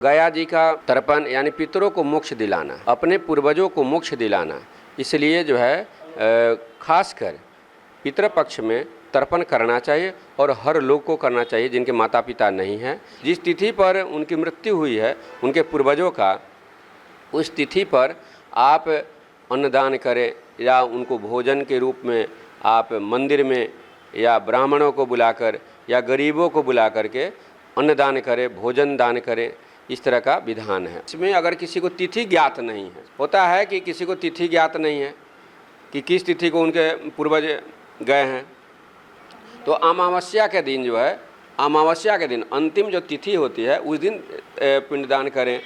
गया जी का तर्पण यानी पितरों को मोक्ष दिलाना, अपने पूर्वजों को मोक्ष दिलाना, इसलिए जो है खासकर पितृपक्ष में तर्पण करना चाहिए और हर लोग को करना चाहिए जिनके माता पिता नहीं हैं। जिस तिथि पर उनकी मृत्यु हुई है उनके पूर्वजों का, उस तिथि पर आप अन्नदान करें या उनको भोजन के रूप में आप मंदिर में या ब्राह्मणों को बुलाकर या गरीबों को बुला करके अन्नदान करें, भोजन दान करें, इस तरह का विधान है। इसमें अगर किसी को तिथि ज्ञात नहीं है, होता है कि किसी को तिथि ज्ञात नहीं है कि किस तिथि को उनके पूर्वज गए हैं, तो अमावस्या के दिन जो है, अमावस्या के दिन अंतिम जो तिथि होती है उस दिन पिंडदान करें।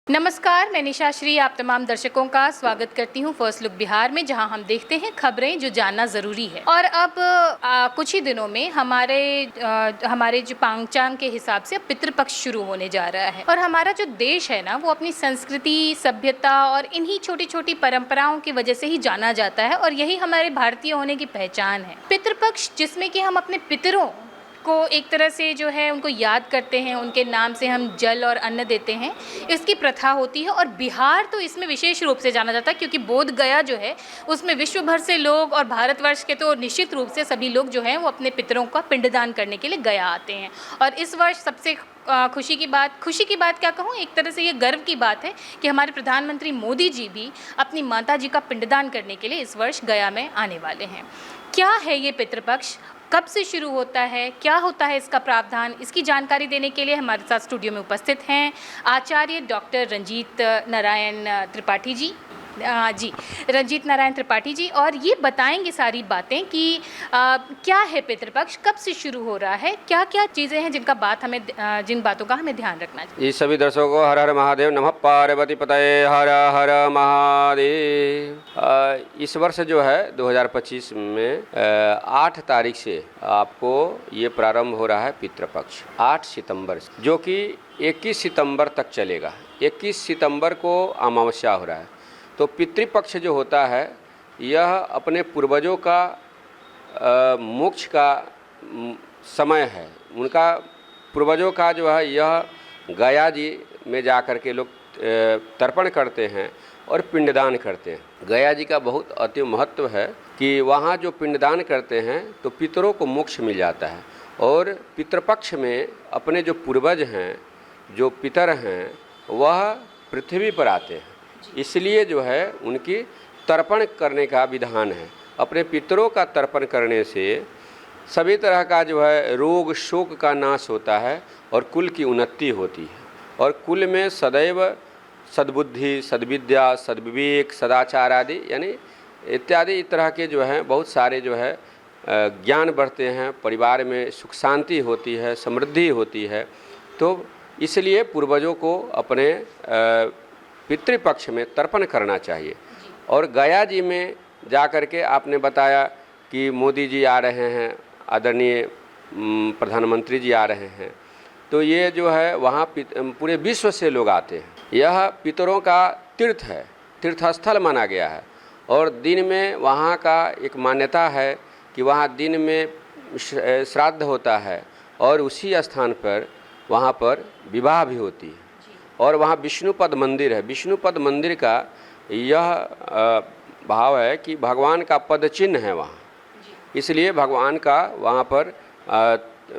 नमस्कार, मैं निशा श्री आप तमाम दर्शकों का स्वागत करती हूं फर्स्ट लुक बिहार में, जहां हम देखते हैं खबरें जो जानना ज़रूरी है। और अब कुछ ही दिनों में हमारे जो पांचांग के हिसाब से पितृपक्ष शुरू होने जा रहा है। और हमारा जो देश है ना, वो अपनी संस्कृति, सभ्यता और इन्हीं छोटी छोटी परंपराओं की वजह से ही जाना जाता है, और यही हमारे भारतीय होने की पहचान है। पितृपक्ष, जिसमें कि हम अपने पितरों को एक तरह से जो है उनको याद करते हैं, उनके नाम से हम जल और अन्न देते हैं, इसकी प्रथा होती है। और बिहार तो इसमें विशेष रूप से जाना जाता है, क्योंकि बोध गया जो है उसमें विश्व भर से लोग और भारतवर्ष के तो निश्चित रूप से सभी लोग जो हैं वो अपने पितरों का पिंडदान करने के लिए गया आते हैं। और इस वर्ष सबसे खुशी की बात क्या कहूँ, एक तरह से ये गर्व की बात है कि हमारे प्रधानमंत्री मोदी जी भी अपनी माता जी का पिंडदान करने के लिए इस वर्ष गया में आने वाले हैं। क्या है ये पितृपक्ष, कब से शुरू होता है, क्या होता है इसका प्रावधान, इसकी जानकारी देने के लिए हमारे साथ स्टूडियो में उपस्थित हैं आचार्य डॉक्टर रंजीत नारायण त्रिपाठी जी। रंजीत नारायण त्रिपाठी जी, और ये बताएंगे सारी बातें कि क्या है पितृपक्ष, कब से शुरू हो रहा है, क्या क्या चीज़ें हैं जिन बातों का हमें ध्यान रखना चाहिए। इस सभी दर्शकों को हर हर महादेव, नमः पार्वती पतये हर हर महादेव। इस वर्ष जो है 2025 में 8 तारीख से आपको ये प्रारंभ हो रहा है पितृपक्ष, 8 सितंबर से, जो कि 21 सितंबर तक चलेगा। 21 सितंबर को अमावस्या हो रहा है। तो पितृपक्ष जो होता है यह अपने पूर्वजों का मोक्ष का समय है। उनका पूर्वजों का जो है यह गया जी में जा कर के लोग तर्पण करते हैं और पिंडदान करते हैं। गया जी का बहुत अति महत्व है कि वहाँ जो पिंडदान करते हैं तो पितरों को मोक्ष मिल जाता है। और पितृपक्ष में अपने जो पूर्वज हैं, जो पितर हैं, वह पृथ्वी पर आते हैं, इसलिए जो है उनकी तर्पण करने का विधान है। अपने पितरों का तर्पण करने से सभी तरह का जो है रोग शोक का नाश होता है और कुल की उन्नति होती है। और कुल में सदैव सद्बुद्धि, सद्विद्या, सद्विवेक, सदाचार आदि यानी इत्यादि तरह के जो हैं बहुत सारे जो है ज्ञान बढ़ते हैं, परिवार में सुख शांति होती है, समृद्धि होती है। तो इसलिए पूर्वजों को अपने पितृपक्ष में तर्पण करना चाहिए। और गया जी में जा कर के आपने बताया कि मोदी जी आ रहे हैं, आदरणीय प्रधानमंत्री जी आ रहे हैं, तो ये जो है वहाँ पूरे विश्व से लोग आते हैं। यह पितरों का तीर्थ है, तीर्थस्थल माना गया है। और दिन में वहाँ का एक मान्यता है कि वहाँ दिन में श्राद्ध होता है और उसी स्थान पर वहाँ पर विवाह भी होती है। और वहाँ विष्णुपद मंदिर है। विष्णुपद मंदिर का यह भाव है कि भगवान का पद चिन्ह है वहाँ, इसलिए भगवान का वहाँ पर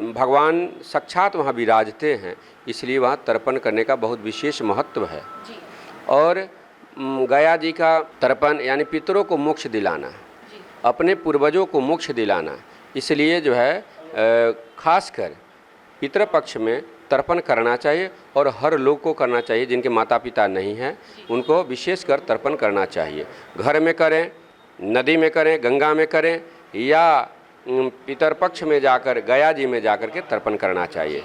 भगवान साक्षात वहाँ विराजते हैं, इसलिए वहाँ तर्पण करने का बहुत विशेष महत्व है। और गया जी का तर्पण यानी पितरों को मोक्ष दिलाना, अपने पूर्वजों को मोक्ष दिलाना, इसलिए जो है खासकर पितृपक्ष में तर्पण करना चाहिए और हर लोग को करना चाहिए जिनके माता पिता नहीं हैं, उनको विशेषकर तर्पण करना चाहिए। घर में करें, नदी में करें, गंगा में करें, या पितरपक्ष में जाकर गया जी में जाकर के तर्पण करना चाहिए।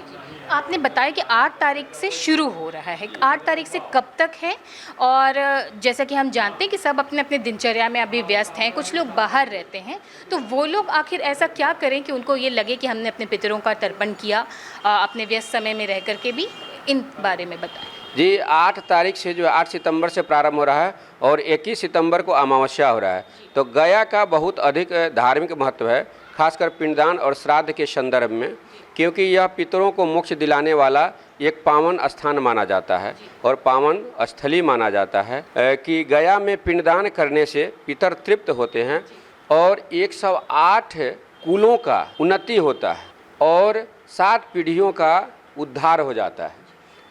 आपने बताया कि 8 तारीख से शुरू हो रहा है, 8 तारीख से कब तक है? और जैसा कि हम जानते हैं कि सब अपने अपने दिनचर्या में अभी व्यस्त हैं, कुछ लोग बाहर रहते हैं, तो वो लोग आखिर ऐसा क्या करें कि उनको ये लगे कि हमने अपने पितरों का तर्पण किया अपने व्यस्त समय में रह कर के भी? इन बारे में बताएं। जी, 8 तारीख से जो है 8 सितंबर से प्रारंभ हो रहा है और 21 सितंबर को अमावस्या हो रहा है। तो गया का बहुत अधिक धार्मिक महत्व है, खासकर पिंडदान और श्राद्ध के संदर्भ में, क्योंकि यह पितरों को मोक्ष दिलाने वाला एक पावन स्थान माना जाता है और पावन स्थली माना जाता है कि गया में पिंडदान करने से पितर तृप्त होते हैं और 108 कुलों का उन्नति होता है और 7 पीढ़ियों का उद्धार हो जाता है।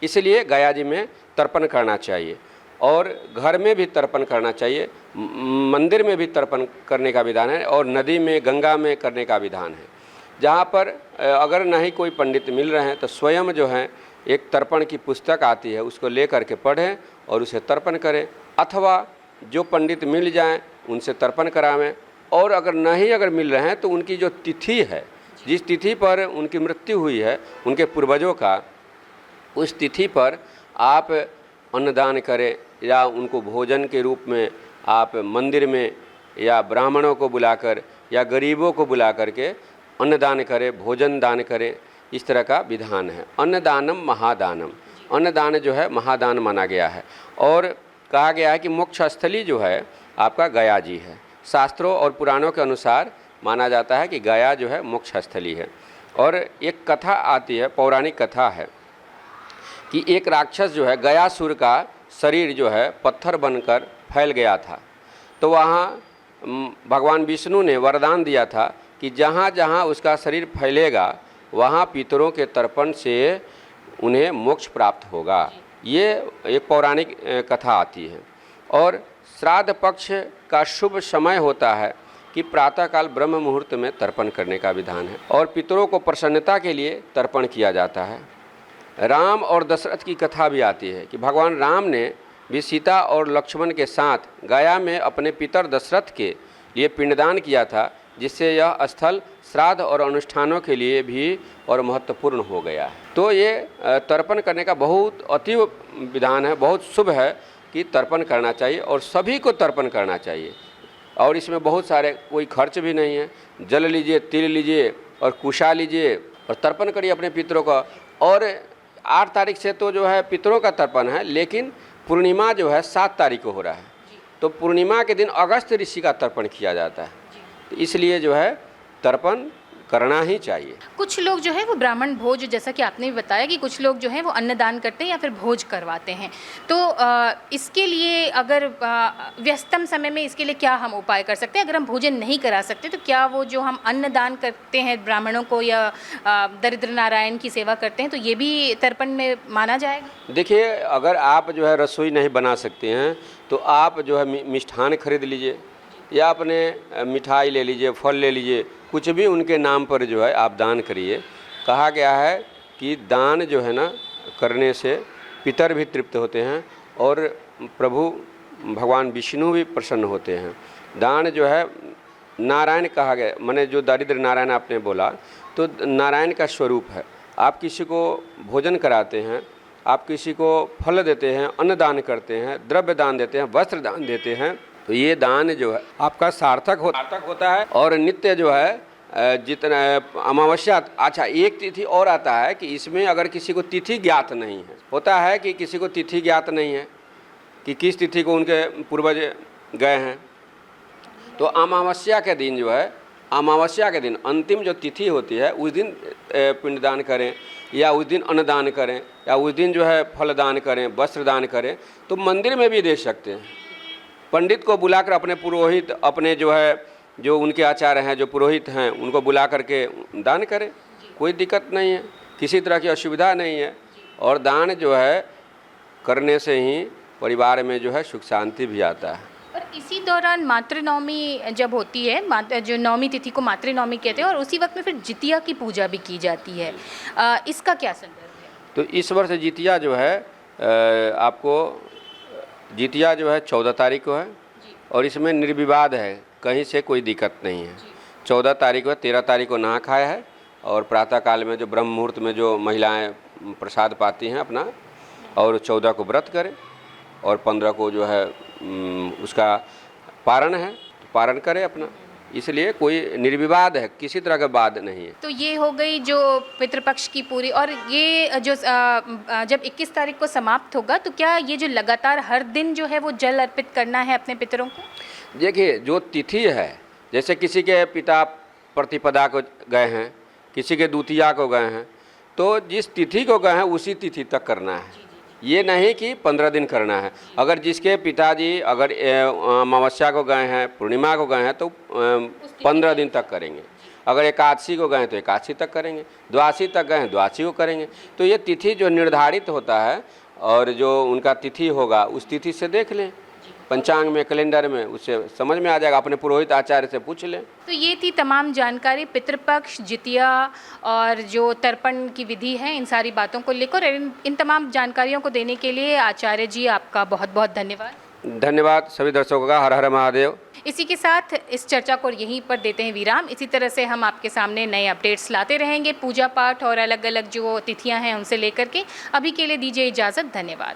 इसलिए गया जी में तर्पण करना चाहिए और घर में भी तर्पण करना चाहिए, मंदिर में भी तर्पण करने का विधान है और नदी में, गंगा में करने का विधान है। जहाँ पर अगर नहीं कोई पंडित मिल रहे हैं तो स्वयं जो है एक तर्पण की पुस्तक आती है, उसको ले करके पढ़ें और उसे तर्पण करें, अथवा जो पंडित मिल जाएं उनसे तर्पण करावें। और अगर मिल रहे हैं तो उनकी जो तिथि है, जिस तिथि पर उनकी मृत्यु हुई है उनके पूर्वजों का, उस तिथि पर आप अन्नदान करें या उनको भोजन के रूप में आप मंदिर में या ब्राह्मणों को बुलाकर या गरीबों को बुला करके अन्नदान करें, भोजन दान करें। इस तरह का विधान है। अन्नदानम महादानम, अन्नदान जो है महादान माना गया है और कहा गया है कि मोक्ष स्थली जो है आपका गया जी है। शास्त्रों और पुराणों के अनुसार माना जाता है कि गया जो है मोक्ष स्थली है। और एक कथा आती है, पौराणिक कथा है कि एक राक्षस जो है, गयासुर का शरीर जो है पत्थर बनकर फैल गया था। तो वहाँ भगवान विष्णु ने वरदान दिया था कि जहाँ जहाँ उसका शरीर फैलेगा वहाँ पितरों के तर्पण से उन्हें मोक्ष प्राप्त होगा। ये एक पौराणिक कथा आती है। और श्राद्ध पक्ष का शुभ समय होता है कि प्रातःकाल ब्रह्म मुहूर्त में तर्पण करने का विधान है और पितरों को प्रसन्नता के लिए तर्पण किया जाता है। राम और दशरथ की कथा भी आती है कि भगवान राम ने भी सीता और लक्ष्मण के साथ गया में अपने पितर दशरथ के लिए पिंडदान किया था, जिससे यह स्थल श्राद्ध और अनुष्ठानों के लिए भी और महत्वपूर्ण हो गया है। तो ये तर्पण करने का बहुत अतीव विधान है, बहुत शुभ है कि तर्पण करना चाहिए और सभी को तर्पण करना चाहिए। और इसमें बहुत सारे कोई खर्च भी नहीं है। जल लीजिए, तिल लीजिए और कुशा लीजिए और तर्पण करिए अपने पितरों का। और 8 तारीख से तो जो है पितरों का तर्पण है, लेकिन पूर्णिमा जो है 7 तारीख को हो रहा है। तो पूर्णिमा के दिन अगस्त ऋषि का तर्पण किया जाता है, तो इसलिए जो है तर्पण करना ही चाहिए। कुछ लोग जो है वो ब्राह्मण भोज, जैसा कि आपने भी बताया कि कुछ लोग जो है वो अन्नदान करते हैं या फिर भोज करवाते हैं, तो इसके लिए अगर व्यस्तम समय में इसके लिए क्या हम उपाय कर सकते हैं? अगर हम भोजन नहीं करा सकते तो क्या वो जो हम अन्नदान करते हैं ब्राह्मणों को या दरिद्र नारायण की सेवा करते हैं, तो ये भी तर्पण में माना जाएगा? देखिए, अगर आप जो है रसोई नहीं बना सकते हैं तो आप जो है मिष्ठान खरीद लीजिए या अपने मिठाई ले लीजिए, फल ले लीजिए, कुछ भी उनके नाम पर जो है आप दान करिए। कहा गया है कि दान जो है ना करने से पितर भी तृप्त होते हैं और प्रभु भगवान विष्णु भी प्रसन्न होते हैं। दान जो है नारायण कहा गया, माने जो दरिद्र नारायण आपने बोला, तो नारायण का स्वरूप है। आप किसी को भोजन कराते हैं, आप किसी को फल देते हैं, अन्न दान करते हैं, द्रव्य दान देते हैं, वस्त्र दान देते हैं, तो ये दान जो है आपका सार्थक होता है। और नित्य जो है जितना अमावस्या, अच्छा एक तिथि और आता है कि इसमें अगर किसी को तिथि ज्ञात नहीं है, होता है कि किसी को तिथि ज्ञात नहीं है कि किस तिथि को उनके पूर्वज गए हैं, तो अमावस्या के दिन जो है, अमावस्या के दिन अंतिम जो तिथि होती है उस दिन पिंडदान करें या उस दिन अन्नदान करें या उस दिन जो है फलदान करें, वस्त्र दान करें। तो मंदिर में भी दे सकते हैं, पंडित को बुलाकर अपने पुरोहित, अपने जो है जो उनके आचार्य हैं, जो पुरोहित हैं, उनको बुला करके दान करें, कोई दिक्कत नहीं है, किसी तरह की असुविधा नहीं है। और दान जो है करने से ही परिवार में जो है सुख शांति भी आता है। और इसी दौरान मातृनवमी जब होती है, जो नवमी तिथि को मातृनवमी कहते हैं, और उसी वक्त में फिर जितिया की पूजा भी की जाती है, इसका क्या संदर्भ है? तो इस वर्ष जितिया जो है आपको जितिया जो है 14 तारीख को है और इसमें निर्विवाद है, कहीं से कोई दिक्कत नहीं है। 14 तारीख को, 13 तारीख को नहा खाया है और प्रातःकाल में जो ब्रह्म मुहूर्त में जो महिलाएं प्रसाद पाती हैं अपना, और 14 को व्रत करें और 15 को जो है उसका पारण है तो पारण करें अपना। इसलिए कोई निर्विवाद है, किसी तरह का वाद नहीं है। तो ये हो गई जो पितृपक्ष की पूरी, और ये जो जब 21 तारीख को समाप्त होगा तो क्या ये जो लगातार हर दिन जो है वो जल अर्पित करना है अपने पितरों को? देखिए, जो तिथि है, जैसे किसी के पिता प्रतिपदा को गए हैं, किसी के द्वितीया को गए हैं, तो जिस तिथि को गए हैं उसी तिथि तक करना है। ये नहीं कि 15 दिन करना है। अगर जिसके पिताजी अगर अमावस्या को गए हैं, पूर्णिमा को गए हैं तो 15 दिन तक करेंगे। अगर एकादशी को गए हैं तो एकादशी तक करेंगे, द्वादशी तक गए हैं द्वादशी को करेंगे। तो ये तिथि जो निर्धारित होता है और जो उनका तिथि होगा उस तिथि से देख लें, पंचांग में, कैलेंडर में, उससे समझ में आ जाएगा। अपने पुरोहित आचार्य से पूछ लें। तो ये थी तमाम जानकारी पितृपक्ष, जितिया और जो तर्पण की विधि है, इन सारी बातों को लेकर। इन तमाम जानकारियों को देने के लिए आचार्य जी आपका बहुत बहुत धन्यवाद। धन्यवाद सभी दर्शकों का। हर हर महादेव। इसी के साथ इस चर्चा को यहीं पर देते हैं विराम। इसी तरह से हम आपके सामने नए अपडेट्स लाते रहेंगे, पूजा पाठ और अलग अलग जो तिथियां हैं उनसे लेकर के। अभी के लिए दीजिए इजाज़त। धन्यवाद।